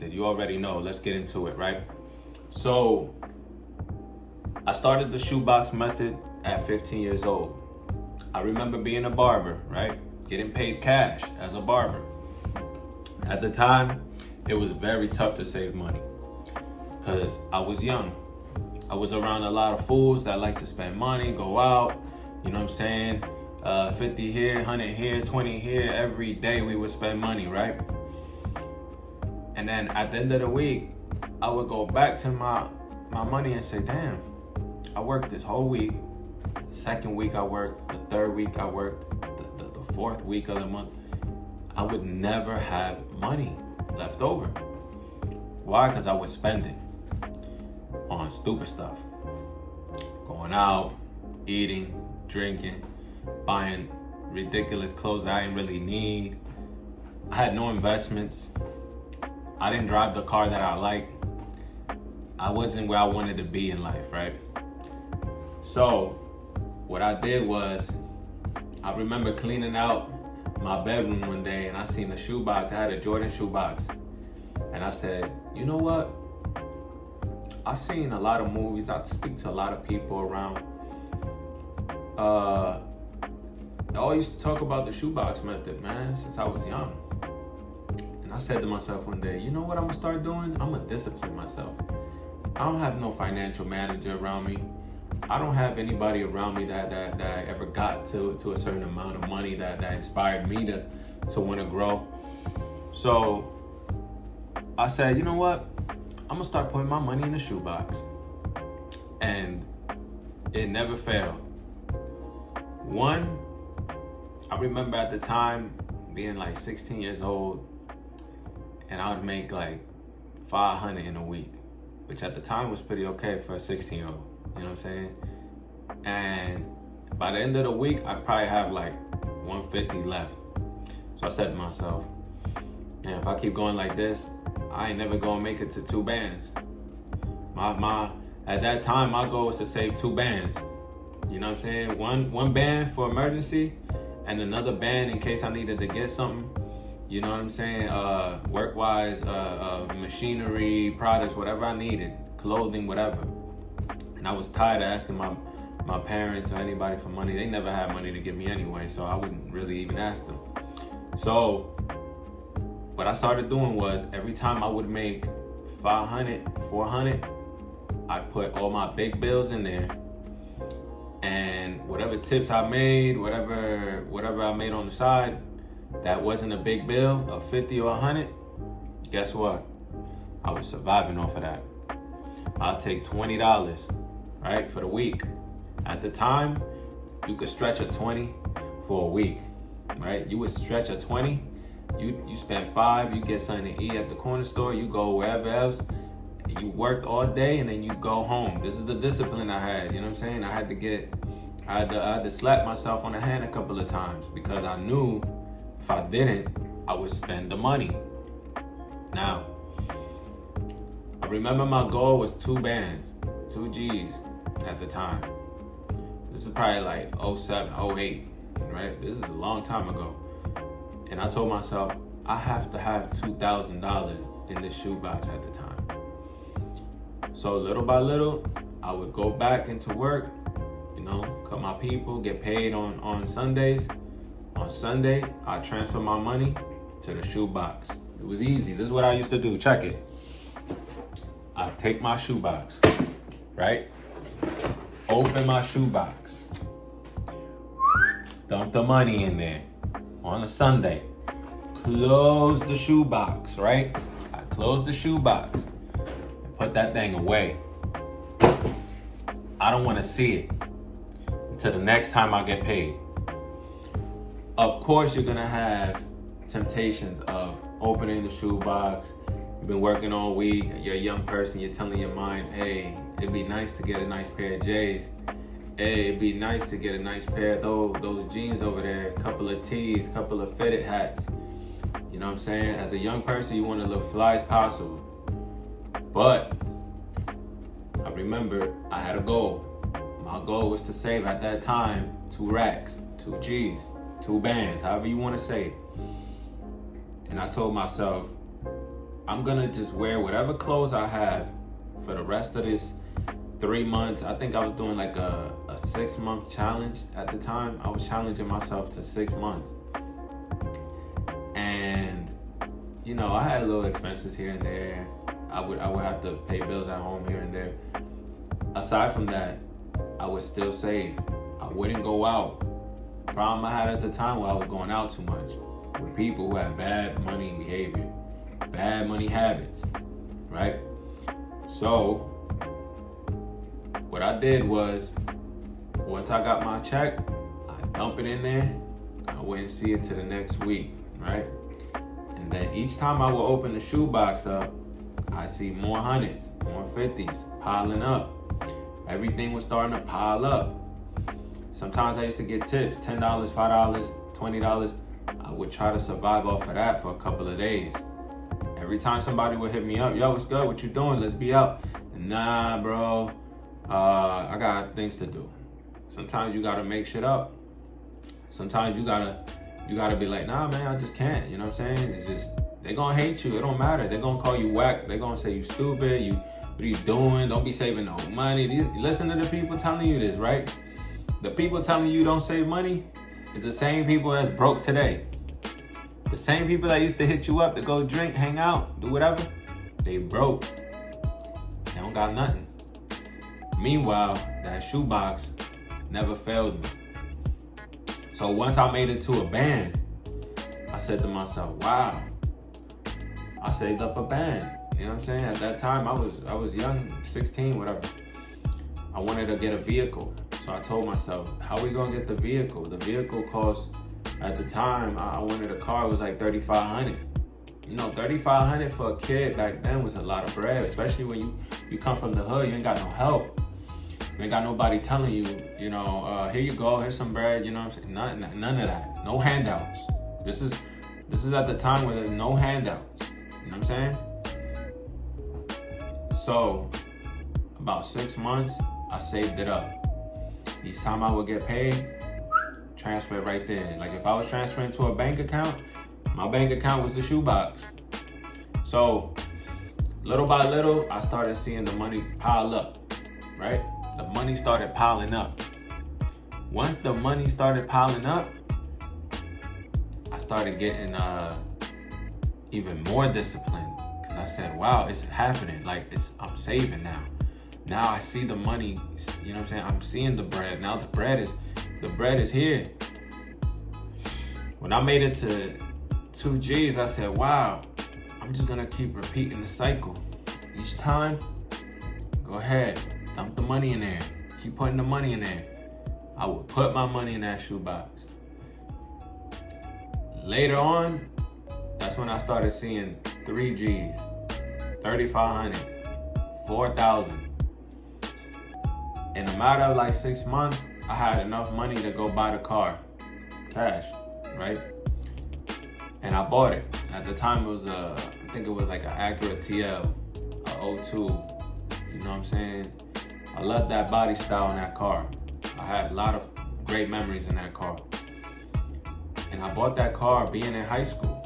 method. You already know. Let's get into it, right? So I started the shoebox method at 15 years old. I remember being a barber, right? Getting paid cash as a barber. At the time, it was very tough to save money because I was young. I was around a lot of fools that like to spend money, go out, you know what I'm saying? 50 here, 100 here, 20 here. Every day we would spend money, right? And then at the end of the week, I would go back to my money and say, damn, I worked this whole week. The second week I worked, the third week I worked, the fourth week of the month. I would never have money left over. Why? Because I would spend it on stupid stuff. Going out, eating, drinking, buying ridiculous clothes I didn't really need. I had no investments. I didn't drive the car that I liked. I wasn't where I wanted to be in life, right? So what I did was, I remember cleaning out my bedroom one day and I seen a shoebox. I had a Jordan shoebox. And I said, you know what? I've seen a lot of movies. I speak to a lot of people around. They all used to talk about the shoebox method, man, since I was young. And I said to myself one day, you know what I'm gonna start doing? I'm gonna discipline myself. I don't have no financial manager around me. I don't have anybody around me that ever got to a certain amount of money that inspired me to want to grow. So I said, you know what? I'm gonna start putting my money in the shoebox. And it never failed. One, I remember at the time being like 16 years old, and I would make like $500 in a week, which at the time was pretty okay for a 16-year-old. You know what I'm saying? And by the end of the week, I'd probably have like 150 left. So I said to myself, man, if I keep going like this, I ain't never gonna make it to 2 bands. At that time, my goal was to save 2 bands. You know what I'm saying? One band for emergency, and another band in case I needed to get something. You know what I'm saying? Work-wise, machinery, products, whatever I needed, clothing, whatever. And I was tired of asking my parents or anybody for money. They never had money to give me anyway, so I wouldn't really even ask them. So what I started doing was, every time I would make $500, $400, I'd put all my big bills in there. And whatever tips I made, whatever I made on the side, that wasn't a big bill of 50 or 100, guess what? I was surviving off of that. I'll take $20, right, for the week. At the time, you could stretch a 20 for a week, right? You would stretch a 20, you spend 5, you get something to eat at the corner store, you go wherever else, you worked all day, and then you go home. This is the discipline I had, you know what I'm saying? I had to slap myself on the hand a couple of times, because I knew if I didn't, I would spend the money. Now, I remember my goal was 2 bands, 2 G's at the time. This is probably like 07, 08, right? This is a long time ago. And I told myself, I have to have $2,000 in this shoebox at the time. So little by little, I would go back into work, you know, cut my people, get paid on Sundays. On Sunday, I transfer my money to the shoebox. It was easy. This is what I used to do. Check it. I take my shoebox, right? Open my shoebox. Dump the money in there on a Sunday. Close the shoebox, right? I close the shoebox and put that thing away. I don't want to see it until the next time I get paid. Of course, you're gonna have temptations of opening the shoebox. You've been working all week, you're a young person, you're telling your mind, hey, it'd be nice to get a nice pair of J's. Hey, it'd be nice to get a nice pair of those jeans over there, a couple of tees, a couple of fitted hats. You know what I'm saying? As a young person, you want to look fly as possible. But I remember I had a goal. My goal was to save at that time 2 racks, 2 G's, 2 bands, however you want to say it. And I told myself, I'm gonna just wear whatever clothes I have for the rest of this 3 months. I think I was doing like a 6-month challenge at the time. I was challenging myself to 6 months. And, you know, I had little expenses here and there. I would have to pay bills at home here and there. Aside from that, I would still save. I wouldn't go out. Problem I had at the time was I was going out too much with people who had bad money behavior, bad money habits, right? So what I did was, once I got my check, I dump it in there. I wouldn't see it till the next week, right? And then each time I would open the shoebox up, I'd see more hundreds, more 50s piling up. Everything was starting to pile up. Sometimes I used to get tips, $10, $5, $20. I would try to survive off of that for a couple of days. Every time somebody would hit me up, yo, what's good? What you doing? Let's be out. Nah, bro. I got things to do. Sometimes you gotta make shit up. Sometimes you gotta be like, nah, man, I just can't. You know what I'm saying? It's just, they gonna hate you. It don't matter. They gonna call you whack. They gonna say you stupid. What are you doing? Don't be saving no money. Listen to the people telling you this, right? The people telling you don't save money is the same people that's broke today. The same people that used to hit you up to go drink, hang out, do whatever, they broke. They don't got nothing. Meanwhile, that shoebox never failed me. So once I made it to a band, I said to myself, wow, I saved up a band. You know what I'm saying? At that time, I was young, 16, whatever. I wanted to get a vehicle. So I told myself, how are we gonna get the vehicle? The vehicle cost, at the time, I wanted a car, it was like $3,500. You know, $3,500 for a kid back then was a lot of bread, especially when you come from the hood, you ain't got no help. You ain't got nobody telling you, here you go, here's some bread, you know what I'm saying? None of that, no handouts. This is at the time where there's no handouts, you know what I'm saying? So, about 6 months, I saved it up. Each time I would get paid, transfer it right there. Like if I was transferring to a bank account, my bank account was the shoebox. So little by little, I started seeing the money pile up, right? The money started piling up. Once the money started piling up, I started getting even more disciplined because I said, wow, it's happening. Like I'm saving now. Now I see the money, you know what I'm saying? I'm seeing the bread. Now the bread is here. When I made it to 2 G's, I said, wow, I'm just gonna keep repeating the cycle. Each time, go ahead, dump the money in there. Keep putting the money in there. I would put my money in that shoebox. Later on, that's when I started seeing 3 G's, 3,500, 4,000. In a matter of like 6 months, I had enough money to go buy the car, cash, right? And I bought it. At the time, it was I think it was like an Acura TL, a 02. You know what I'm saying? I loved that body style in that car. I had a lot of great memories in that car. And I bought that car being in high school.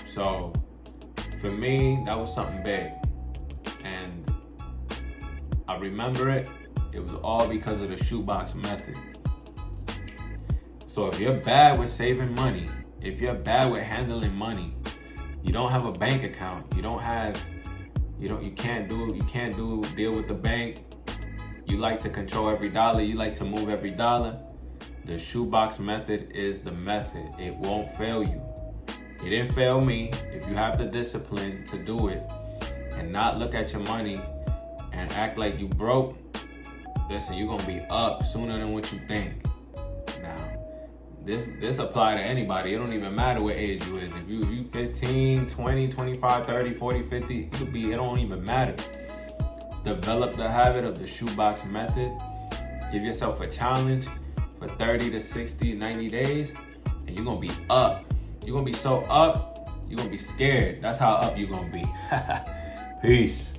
So for me, that was something big. And I remember it. It was all because of the shoebox method. So if you're bad with saving money, if you're bad with handling money, you don't have a bank account, you can't deal with the bank, you like to control every dollar, you like to move every dollar, the shoebox method is the method. It won't fail you. It didn't fail me. If you have the discipline to do it and not look at your money and act like you broke, listen, you're gonna be up sooner than what you think. Now, this apply to anybody. It don't even matter what age you is. If you 15, 20, 25, 30, 40, 50, it don't even matter. Develop the habit of the shoebox method. Give yourself a challenge for 30 to 60, 90 days, and you're gonna be up. You're gonna be so up, you're gonna be scared. That's how up you're gonna be. Peace.